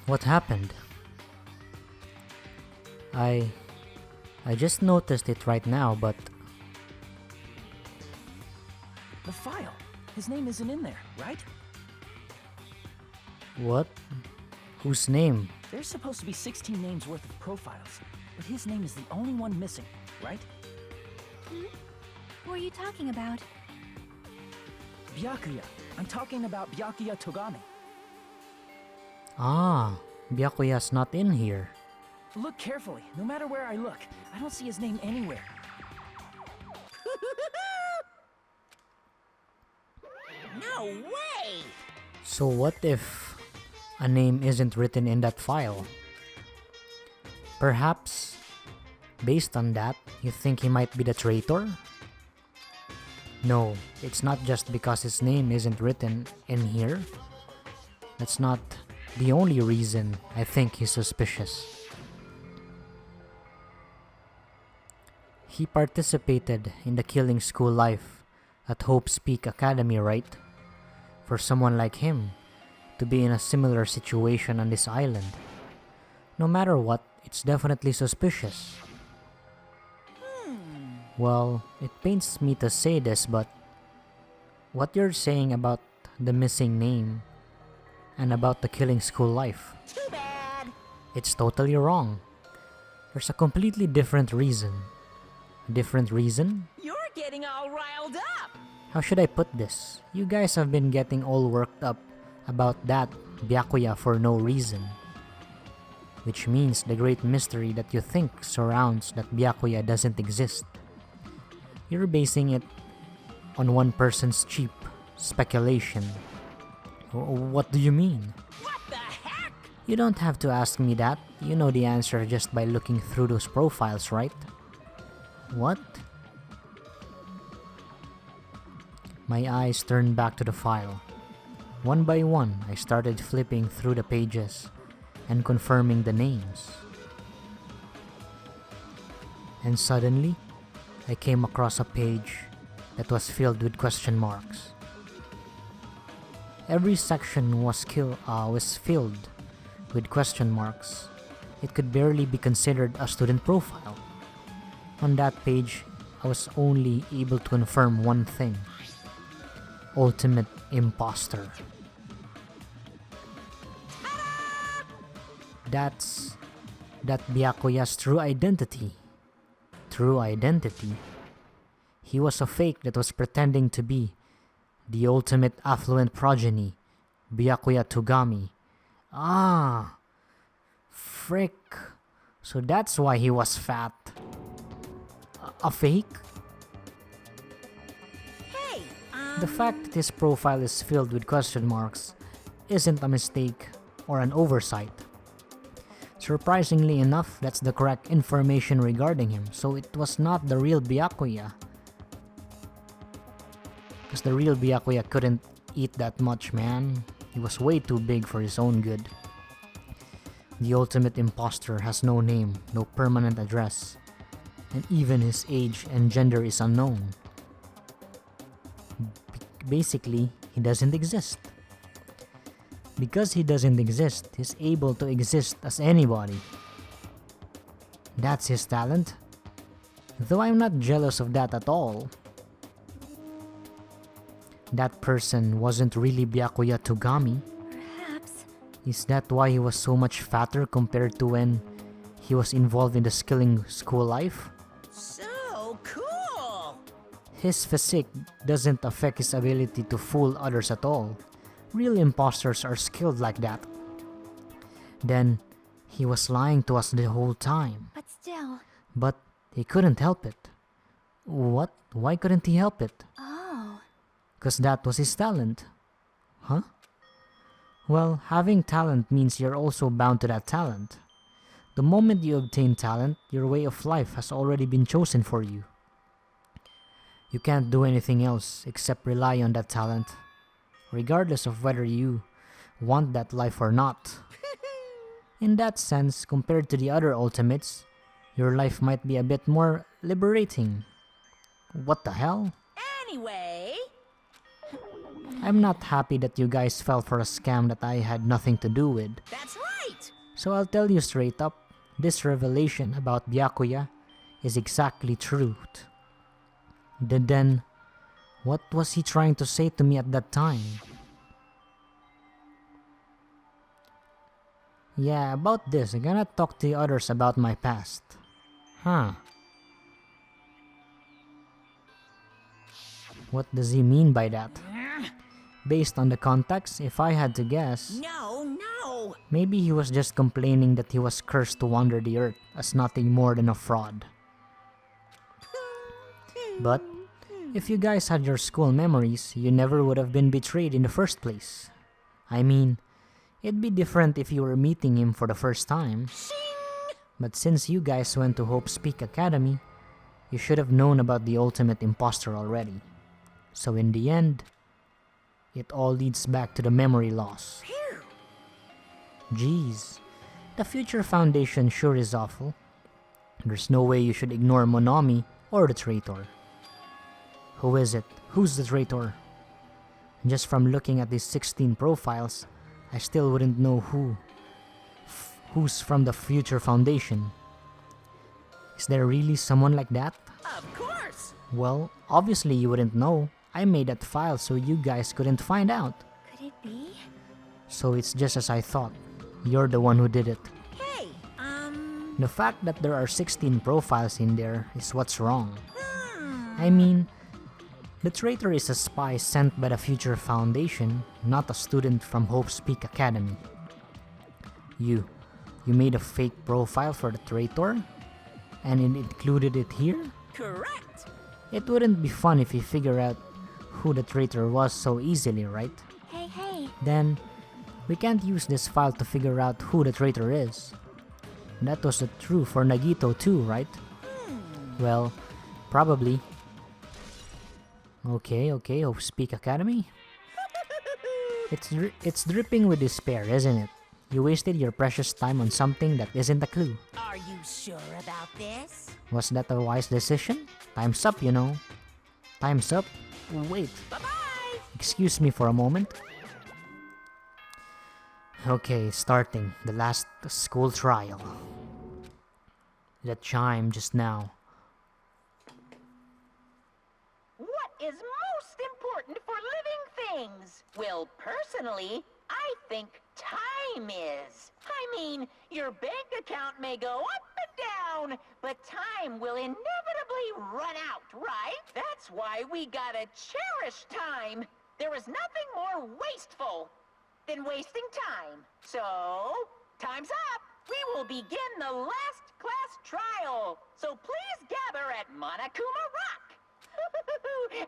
What happened? I just noticed it right now, but The file. His name isn't in there, right? what? Whose name? There's supposed to be 16 names worth of profiles, but his name is the only one missing, right? Who are you talking about? Byakuya. I'm talking about Byakuya Togami. Ah, Byakuya's not in here. Look carefully. No matter where I look, I don't see his name anywhere. No way! So what if a name isn't written in that file? Perhaps, based on that, you think he might be the traitor? No, it's not just because his name isn't written in here. That's not the only reason I think he's suspicious. He participated in the killing school life at Hope's Peak Academy, right? For someone like him to be in a similar situation on this island, no matter what, it's definitely suspicious. Well, it pains me to say this, but what you're saying about the missing name and about the killing school life, Too bad! it's totally wrong. There's a completely different reason. Different reason? You're getting all riled up! How should I put this? You guys have been getting all worked up about that Byakuya for no reason. Which means the great mystery that you think surrounds that Byakuya doesn't exist. You're basing it on one person's cheap speculation. What do you mean? What the heck? You don't have to ask me that. You know the answer just by looking through those profiles, right? What? My eyes turned back to the file. One by one, I started flipping through the pages and confirming the names. And suddenly, I came across a page that was filled with question marks. Every section was filled with question marks. It could barely be considered a student profile. On that page, I was only able to confirm one thing. Ultimate imposter. That's Byakuya's true identity. True identity? He was a fake that was pretending to be the ultimate affluent progeny, Byakuya Togami. Ah, frick. So that's why he was fat. A fake? Hey, The fact that his profile is filled with question marks isn't a mistake or an oversight. Surprisingly enough, that's the correct information regarding him, so it was not the real Byakuya. Because the real Byakuya couldn't eat that much, man. He was way too big for his own good. The ultimate imposter has no name, no permanent address, and even his age and gender is unknown. Basically, he doesn't exist. Because he doesn't exist, he's able to exist as anybody. That's his talent. Though I'm not jealous of that at all. That person wasn't really Byakuya Togami. Perhaps. Is that why he was so much fatter compared to when he was involved in the skilling school life? so cool! His physique doesn't affect his ability to fool others at all. Real imposters are skilled like that. Then, he was lying to us the whole time. But still. But he couldn't help it. What? Why couldn't he help it? Oh. Because that was his talent. Huh? Well, having talent means you're also bound to that talent. The moment you obtain talent, your way of life has already been chosen for you. You can't do anything else except rely on that talent, regardless of whether you want that life or not. In that sense, compared to the other ultimates, your life might be a bit more liberating. What the hell? Anyway, I'm not happy that you guys fell for a scam that I had nothing to do with. that's right! So I'll tell you straight up, this revelation about Byakuya is exactly truth. Then, what was he trying to say to me at that time? Yeah, about this, I'm gonna talk to the others about my past. Huh. What does he mean by that? Based on the context, if I had to guess, No. maybe he was just complaining that he was cursed to wander the earth as nothing more than a fraud. But, if you guys had your school memories, you never would have been betrayed in the first place. I mean, it'd be different if you were meeting him for the first time. But since you guys went to Hope's Peak Academy, you should have known about the ultimate imposter already. So in the end, it all leads back to the memory loss. Jeez, the Future Foundation sure is awful. There's no way you should ignore Monami or the traitor. Who is it? Who's the traitor? Just from looking at these 16 profiles, I still wouldn't know who's from the Future Foundation. Is there really someone like that? Of course. Well, obviously you wouldn't know. I made that file so you guys couldn't find out. Could it be? So it's just as I thought. You're the one who did it. Hey, The fact that there are 16 profiles in there is what's wrong. I mean, the traitor is a spy sent by the Future Foundation, not a student from Hope's Peak Academy. You made a fake profile for the traitor? And it included it here? correct. It wouldn't be fun if you figure out who the traitor was so easily, right? Hey. Then, we can't use this file to figure out who the traitor is. That was true for Nagito too, right? Well, probably. Okay, Hope's Peak Academy. It's dripping with despair, isn't it? You wasted your precious time on something that isn't a clue. Are you sure about this? Was that a wise decision? Time's up, you know. Time's up. Wait, Bye-bye. excuse me for a moment. Okay, starting the last school trial. That chime just now. What is most important for living things? Well, personally, I think time is. I mean, your bank account may go up and down, but time will inevitably run out, right? That's why we gotta cherish time. There is nothing more wasteful than wasting time. So, time's up. We will begin the last class trial. So please gather at Monokuma Rock.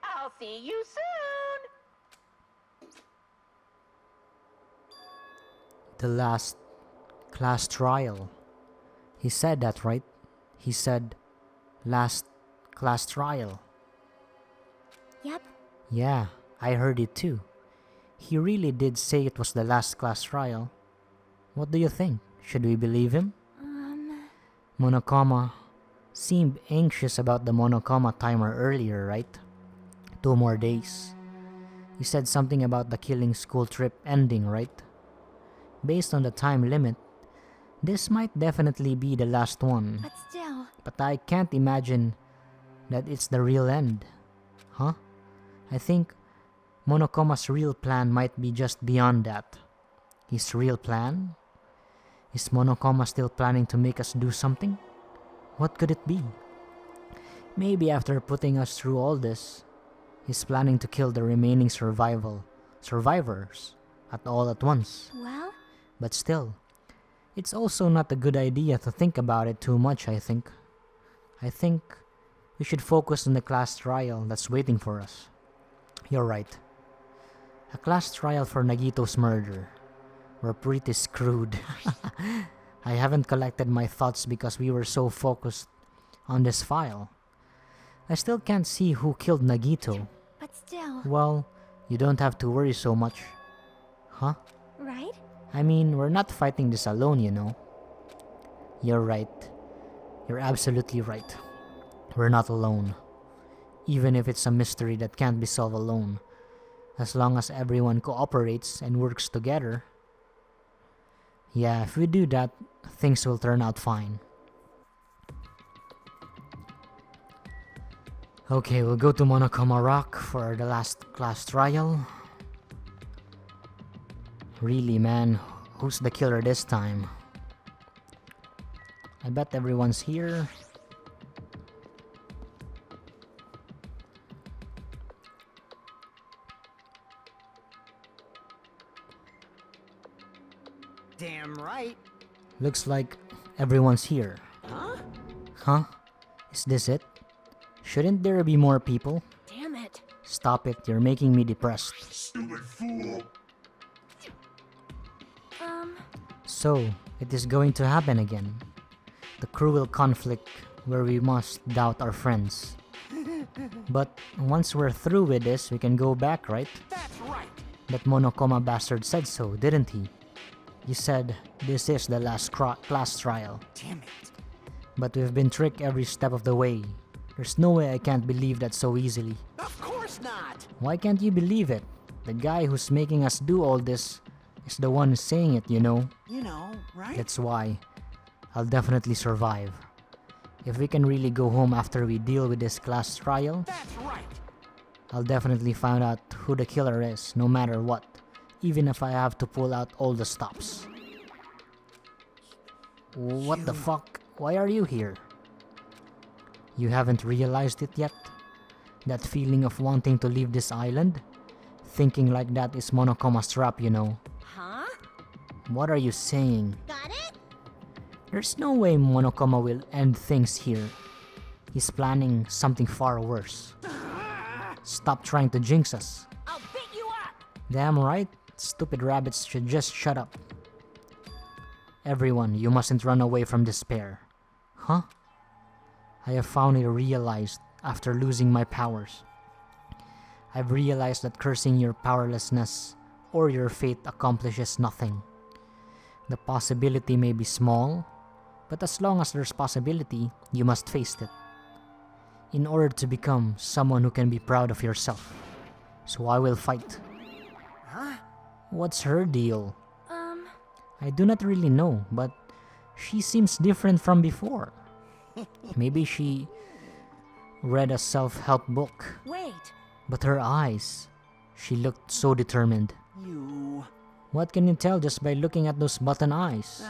I'll see you soon. The last class trial. He said that, right? He said last class trial. Yep. Yeah, I heard it too. He really did say it was the last class trial. What do you think? Should we believe him? Monokuma seemed anxious about the Monokuma timer earlier, right? 2 more days. He said something about the killing school trip ending, right? Based on the time limit, this might definitely be the last one. But still. But I can't imagine that it's the real end. Huh? I think Monokuma's real plan might be just beyond that. His real plan? Is Monokuma still planning to make us do something? What could it be? Maybe after putting us through all this, he's planning to kill the remaining survivors all at once. Well, But still, it's also not a good idea to think about it too much, I think. I think we should focus on the class trial that's waiting for us. You're right. A class trial for Nagito's murder. We're pretty screwed. I haven't collected my thoughts because we were so focused on this file. I still can't see who killed Nagito. but still. Well, you don't have to worry so much. Huh? Right? I mean, we're not fighting this alone, you know. You're right. You're absolutely right. We're not alone. Even if it's a mystery that can't be solved alone. As long as everyone cooperates and works together. Yeah, if we do that, things will turn out fine. Okay, we'll go to Monokuma Rock for the last class trial. Really, man, who's the killer this time? I bet everyone's here. Damn right. Looks like everyone's here. Huh? Huh? Is this it? Shouldn't there be more people? Damn it. Stop it, you're making me depressed. Stupid fool! So, it is going to happen again. The cruel conflict where we must doubt our friends. But once we're through with this, we can go back, right? That's right. That Monokuma bastard said so, didn't he? You said this is the last class trial. Damn it. But we've been tricked every step of the way. There's no way I can't believe that so easily. Of course not. Why can't you believe it? The guy who's making us do all this is the one saying it, you know? You know, right? That's why I'll definitely survive. If we can really go home after we deal with this class trial, That's right. I'll definitely find out who the killer is, no matter what. Even if I have to pull out all the stops. What the fuck? Why are you here? You haven't realized it yet? That feeling of wanting to leave this island? Thinking like that is Monokuma's trap, you know. Huh? What are you saying? Got it? There's no way Monokuma will end things here. He's planning something far worse. Stop trying to jinx us. I'll beat you up. Damn right, stupid rabbits should just shut up. Everyone, you mustn't run away from despair. Huh? I have finally realized after losing my powers. I've realized that cursing your powerlessness or your fate accomplishes nothing. The possibility may be small, but as long as there's possibility, you must face it. In order to become someone who can be proud of yourself. So I will fight. Huh? What's her deal? I do not really know, but she seems different from before. Maybe she read a self-help book. Wait. But her eyes, she looked so determined. You. What can you tell just by looking at those button eyes?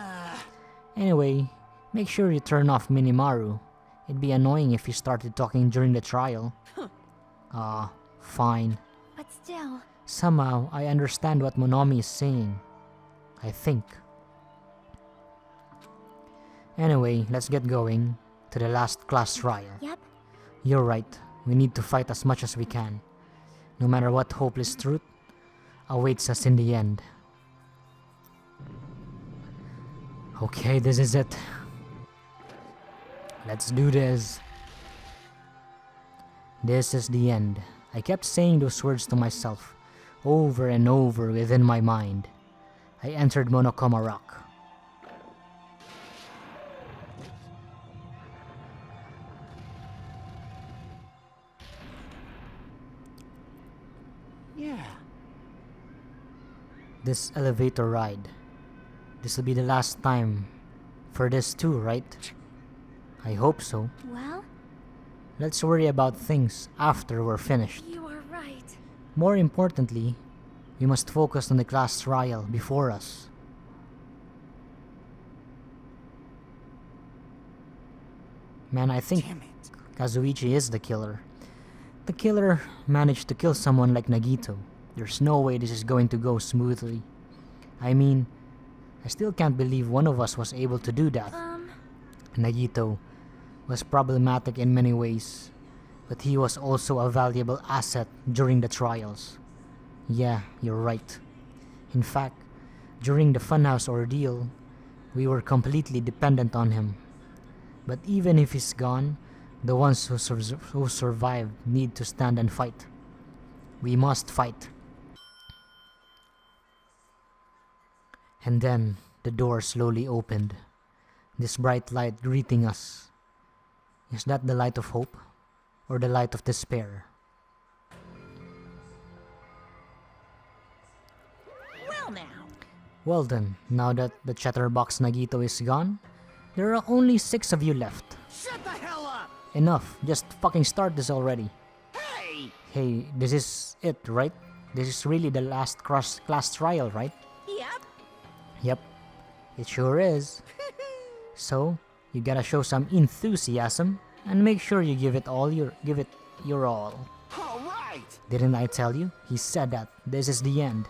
Anyway, make sure you turn off Minimaru. It'd be annoying if you started talking during the trial. Fine. But still. Somehow, I understand what Monomi is saying. I think. Anyway, let's get going to the last class trial. Yep. You're right. We need to fight as much as we can. No matter what hopeless truth awaits us in the end. Okay, this is it. Let's do this. This is the end. I kept saying those words to myself, over and over within my mind. I entered Monokuma Rock. Yeah. This elevator ride. This will be the last time for this too, right? I hope so. Well, Let's worry about things after we're finished. you are right. More importantly, we must focus on the class trial before us. Man, I think Damn it. Kazuichi is the killer. The killer managed to kill someone like Nagito. There's no way this is going to go smoothly. I mean, I still can't believe one of us was able to do that. Nagito was problematic in many ways, but he was also a valuable asset during the trials. Yeah, you're right. In fact, during the Funhouse ordeal, we were completely dependent on him. But even if he's gone, the ones who survived need to stand and fight. We must fight. And then, the door slowly opened. This bright light greeting us. Is that the light of hope? Or the light of despair? Well now, Well then, now that the chatterbox Nagito is gone, there are only 6 of you left. Shut the hell up! Enough, just fucking start this already. Hey! Hey, this is it, right? This is really the last class trial, right? Yep. Yep, it sure is. So, you gotta show some enthusiasm and make sure you give it your all. All right! Didn't I tell you? He said that this is the end.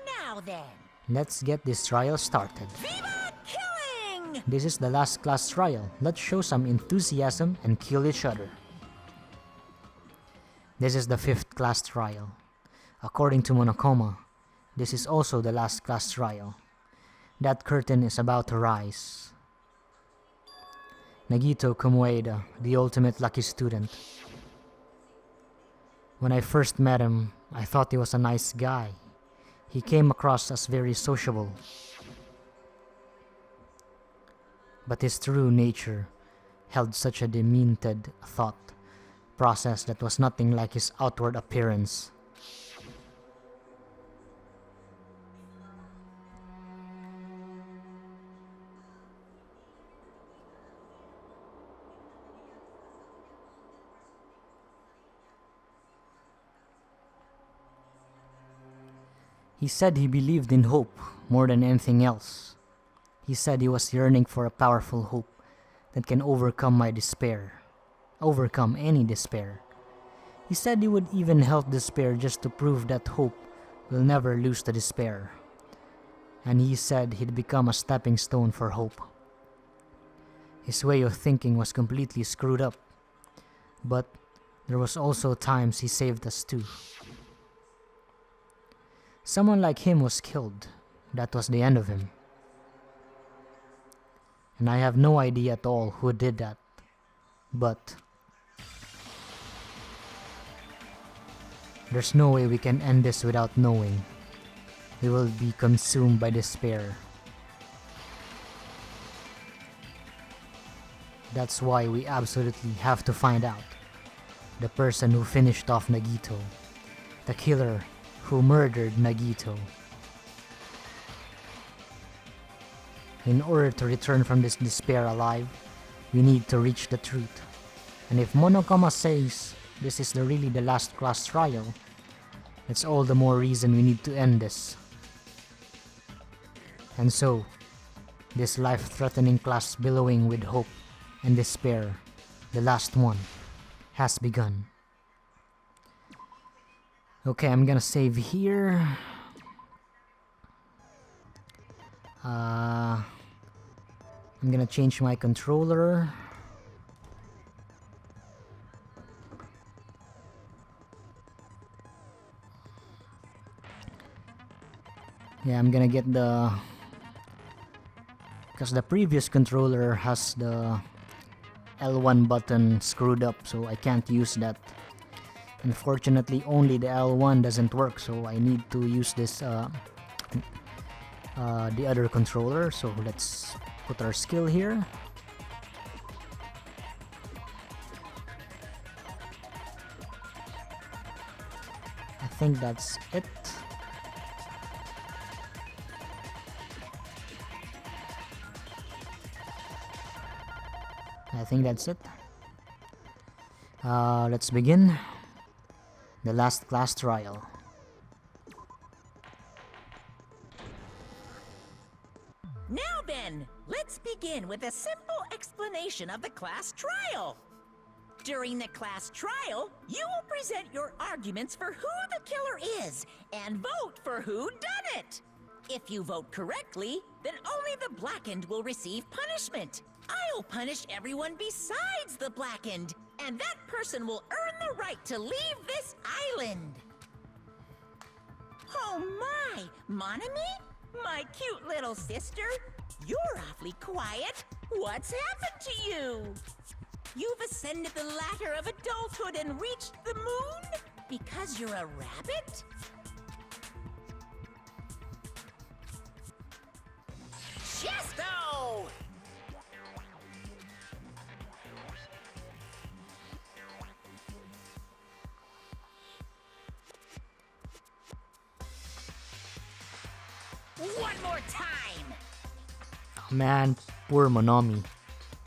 Now then. Let's get this trial started. Viva killing! This is the last class trial. Let's show some enthusiasm and kill each other. This is the 5th class trial. According to Monokuma, this is also the last class trial. That curtain is about to rise. Nagito Komoeda, the ultimate lucky student. When I first met him, I thought he was a nice guy. He came across as very sociable. But his true nature held such a demented thought process that was nothing like his outward appearance. He said he believed in hope more than anything else. He said he was yearning for a powerful hope that can overcome any despair. He said he would even help despair just to prove that hope will never lose to despair. And he said he'd become a stepping stone for hope. His way of thinking was completely screwed up, but there was also times he saved us too. Someone like him was killed. That was the end of him. And I have no idea at all who did that. But there's no way we can end this without knowing. We will be consumed by despair. That's why we absolutely have to find out. The person who finished off Nagito. The killer who murdered Nagito. In order to return from this despair alive, we need to reach the truth. And if Monokuma says this is really the last class trial, it's all the more reason we need to end this. And so, this life-threatening class billowing with hope and despair, the last one, has begun. Okay, I'm gonna save here. I'm gonna change my controller. Yeah, I'm gonna get because the previous controller has the L1 button screwed up, so I can't use that. Unfortunately, only the L1 doesn't work, so I need to use this the other controller. So let's put our skill here. I think that's it. I think that's it. Let's begin. The last class trial. Now then, let's begin with a simple explanation of the class trial. During the class trial, you will present your arguments for who the killer is and vote for who done it. If you vote correctly, then only the blackened will receive punishment. I'll punish everyone besides the blackened, and that person will earn the right to leave this island. Oh my, Monami? My cute little sister? You're awfully quiet. What's happened to you? You've ascended the ladder of adulthood and reached the moon? Because you're a rabbit? Chesto! one more time. Man, poor Monomi.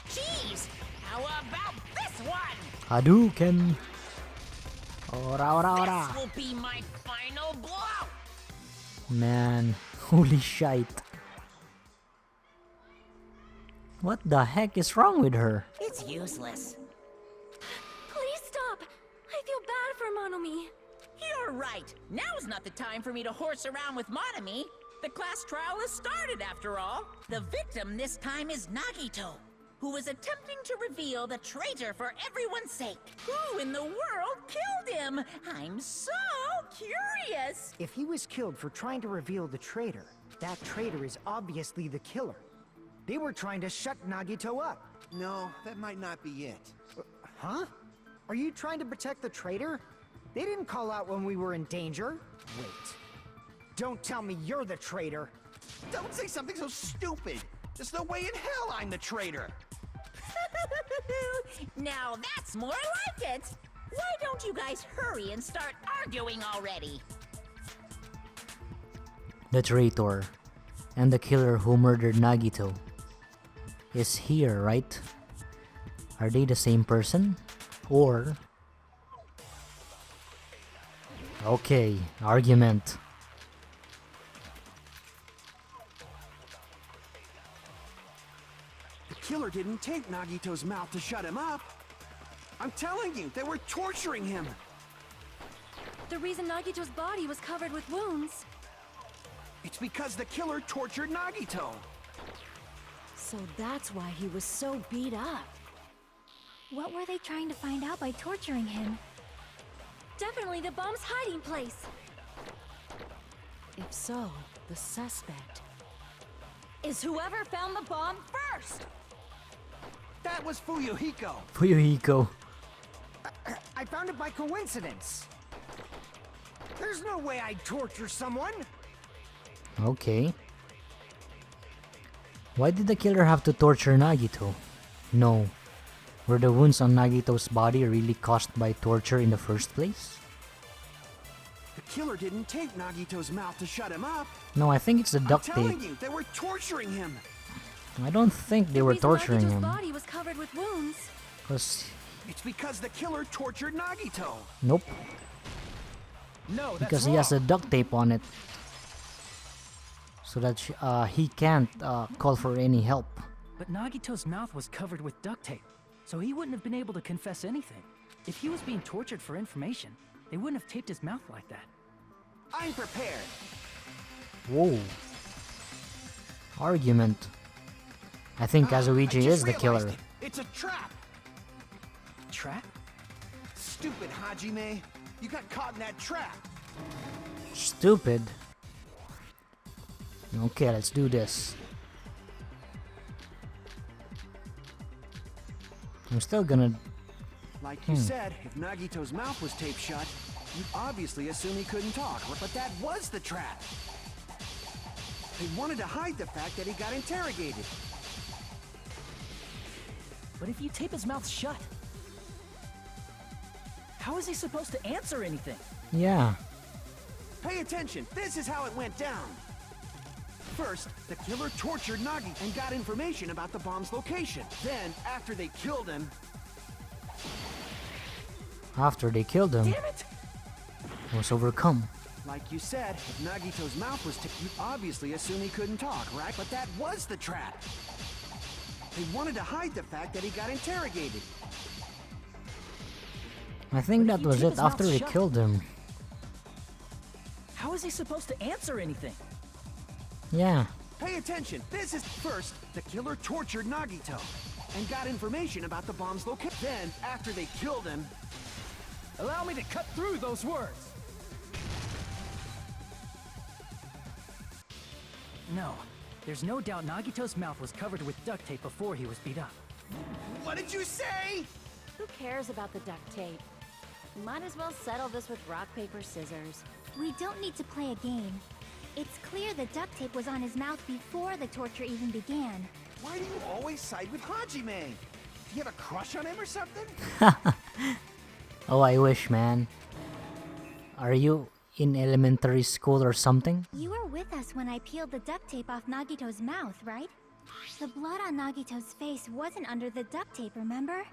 Jeez, how about this one? Hadouken! Ora ora ora! This will be my final blow. Man, holy shite. What the heck is wrong with her? It's useless. Please stop. I feel bad for Monomi. You're right. Now's not the time for me to horse around with Monami. The class trial has started, after all. The victim this time is Nagito, who is attempting to reveal the traitor for everyone's sake. Who in the world killed him? I'm so curious. If he was killed for trying to reveal the traitor, that traitor is obviously the killer. They were trying to shut Nagito up. No, that might not be it. Huh? Are you trying to protect the traitor? They didn't call out when we were in danger. Wait. Don't tell me you're the traitor. Don't say something so stupid. There's no way in hell I'm the traitor. Now that's more like it. Why don't you guys hurry and start arguing already? The traitor and the killer who murdered Nagito is here, right? Are they the same person? Or... Okay, argument. The killer didn't tape Nagito's mouth to shut him up. I'm telling you, they were torturing him. The reason Nagito's body was covered with wounds. It's because the killer tortured Nagito. So that's why he was so beat up. What were they trying to find out by torturing him? Definitely the bomb's hiding place. If so, the suspect is whoever found the bomb first. That was Fuyuhiko. Fuyuhiko. I found it by coincidence. There's no way I'd torture someone. Okay. Why did the killer have to torture Nagito? No. Were the wounds on Nagito's body really caused by torture in the first place? The killer didn't tape Nagito's mouth to shut him up. No, I think it's the I'm duct telling tape. you, they were torturing him. I don't think they were torturing Nagito's him. body was covered with wounds. It's because the killer tortured Nagito. Nope. No, that's Because he has a duct tape on it. So that he can't call for any help. But Nagito's mouth was covered with duct tape, so he wouldn't have been able to confess anything. If he was being tortured for information, they wouldn't have taped his mouth like that. I'm prepared. Whoa. Argument. I think I Kazuichi just is the realized killer. it. It's a trap. Trap? Stupid Hajime. You got caught in that trap. Stupid. Okay, let's do this. I'm still gonna... Like you said, if Nagito's mouth was taped shut, you'd obviously assume he couldn't talk. But that was the trap. They wanted to hide the fact that he got interrogated. But if you tape his mouth shut, how is he supposed to answer anything? Yeah. Pay attention. This is how it went down. First, the killer tortured Nagi and got information about the bomb's location. Then, after they killed him... After they killed him, Damn it! he was overcome. Like you said, if Nagito's mouth was taped, you'd obviously assume he couldn't talk, right? But that was the trap. They wanted to hide the fact that he got interrogated. I think But that if you was tape it his mouth after they shut- killed him. How is he supposed to answer anything? Yeah. Pay attention. This is first, the killer tortured Nagito and got information about the bomb's location. Then, after they killed him... Allow me to cut through those words! No, there's no doubt Nagito's mouth was covered with duct tape before he was beat up. What did you say? Who cares about the duct tape? Might as well settle this with rock, paper, scissors. We don't need to play a game. It's clear the duct tape was on his mouth before the torture even began. Why do you always side with Hajime? Do you have a crush on him or something? Oh, I wish, man. Are you in elementary school or something? You were with us when I peeled the duct tape off Nagito's mouth, right? The blood on Nagito's face wasn't under the duct tape, remember?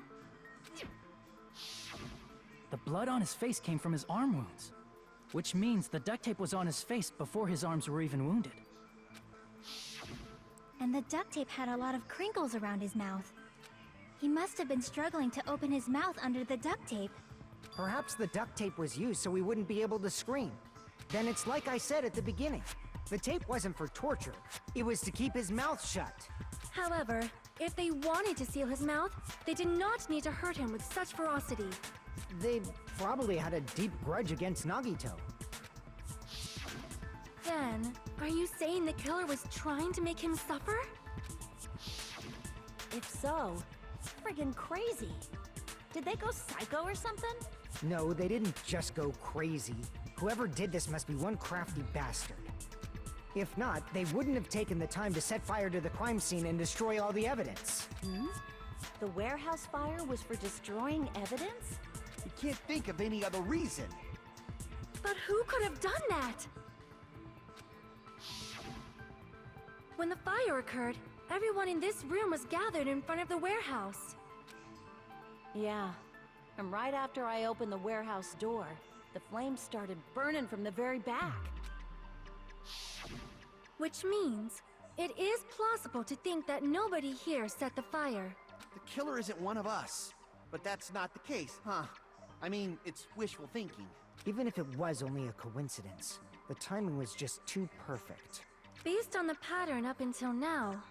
The blood on his face came from his arm wounds, which means the duct tape was on his face before his arms were even wounded. And the duct tape had a lot of crinkles around his mouth. He must have been struggling to open his mouth under the duct tape. Perhaps the duct tape was used so he wouldn't be able to scream. Then it's like I said at the beginning. The tape wasn't for torture. It was to keep his mouth shut. However, if they wanted to seal his mouth, they did not need to hurt him with such ferocity. They probably had a deep grudge against Nagito. Then, are you saying the killer was trying to make him suffer? If so, it's friggin' crazy. Did they go psycho or something? No, they didn't just go crazy. Whoever did this must be one crafty bastard. If not, they wouldn't have taken the time to set fire to the crime scene and destroy all the evidence. The warehouse fire was for destroying evidence? You can't think of any other reason. But who could have done that? When the fire occurred, everyone in this room was gathered in front of the warehouse. Yeah. And right after I opened the warehouse door, the flames started burning from the very back. Which means, it is plausible to think that nobody here set the fire. The killer isn't one of us. But that's not the case, huh? I mean, it's wishful thinking. Even if it was only a coincidence, the timing was just too perfect. Based on the pattern up until now,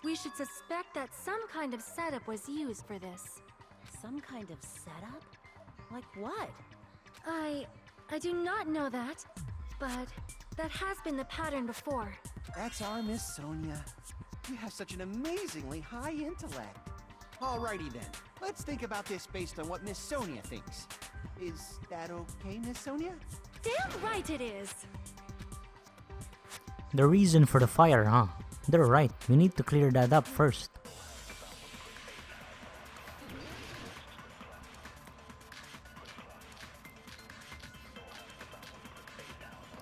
we should suspect that some kind of setup was used for this. Some kind of setup? Like what? I do not know that, but that has been the pattern before. That's our Miss Sonia. You have such an amazingly high intellect. Alrighty then, let's think about this based on what Miss Sonia thinks. Is that okay, Miss Sonia? Damn right it is! The reason for the fire, huh? They're right. We need to clear that up first.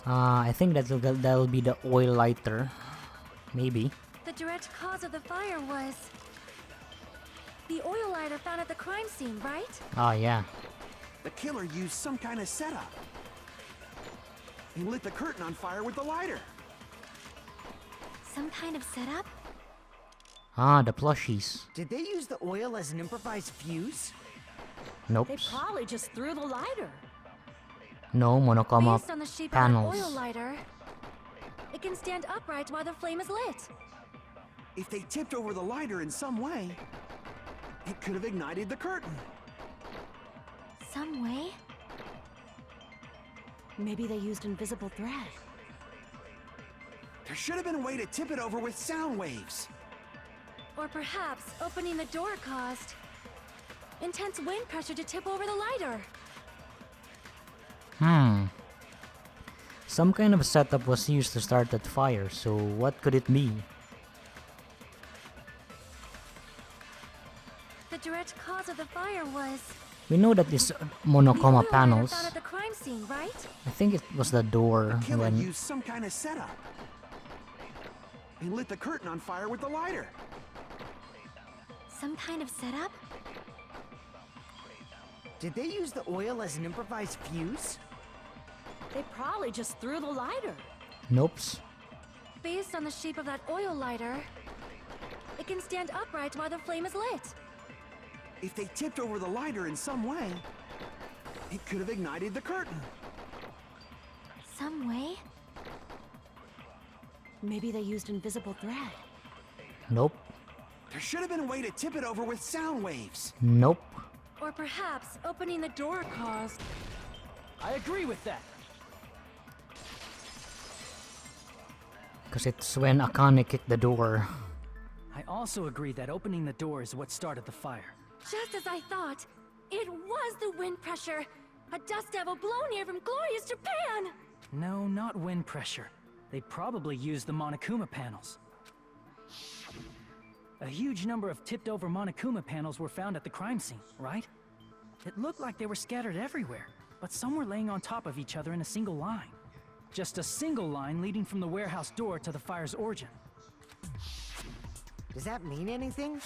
I think that'll be the oil lighter. Maybe. The direct cause of the fire was the oil lighter found at the crime scene, right? Ah, yeah. The killer used some kind of setup. He lit the curtain on fire with the lighter. Some kind of setup? Ah, the plushies. Did they use the oil as an improvised fuse? Nope. They probably just threw the lighter. No, Monokuma Based on the shape panels. of that oil lighter, it can stand upright while the flame is lit. If they tipped over the lighter in some way, it could have ignited the curtain. Some way? Maybe they used invisible thread. There should have been a way to tip it over with sound waves. Or perhaps opening the door caused intense wind pressure to tip over the lighter. Some kind of setup was used to start that fire, so what could it be? The direct cause of the fire was We know that this the oil Monokuma lighter panels. found at the crime scene, right? I think it was the door The killer when used some kind of setup. He lit the curtain on fire with the lighter. Some kind of setup? Did they use the oil as an improvised fuse? They probably just threw the lighter. Nopes. Based on the shape of that oil lighter, it can stand upright while the flame is lit. If they tipped over the lighter in some way, it could have ignited the curtain. Some way? Maybe they used invisible thread. Nope. There should have been a way to tip it over with sound waves. Nope. Or perhaps opening the door caused. I agree with that. Because it's when Akane kicked the door. I also agree that opening the door is what started the fire. Just as I thought, it was the wind pressure. A dust devil blown here from glorious Japan! No, not wind pressure. They probably used the Monokuma panels. A huge number of tipped-over Monokuma panels were found at the crime scene, right? It looked like they were scattered everywhere. but some were laying on top of each other in a single line. Just a single line leading from the warehouse door to the fire's origin. Does that mean anything?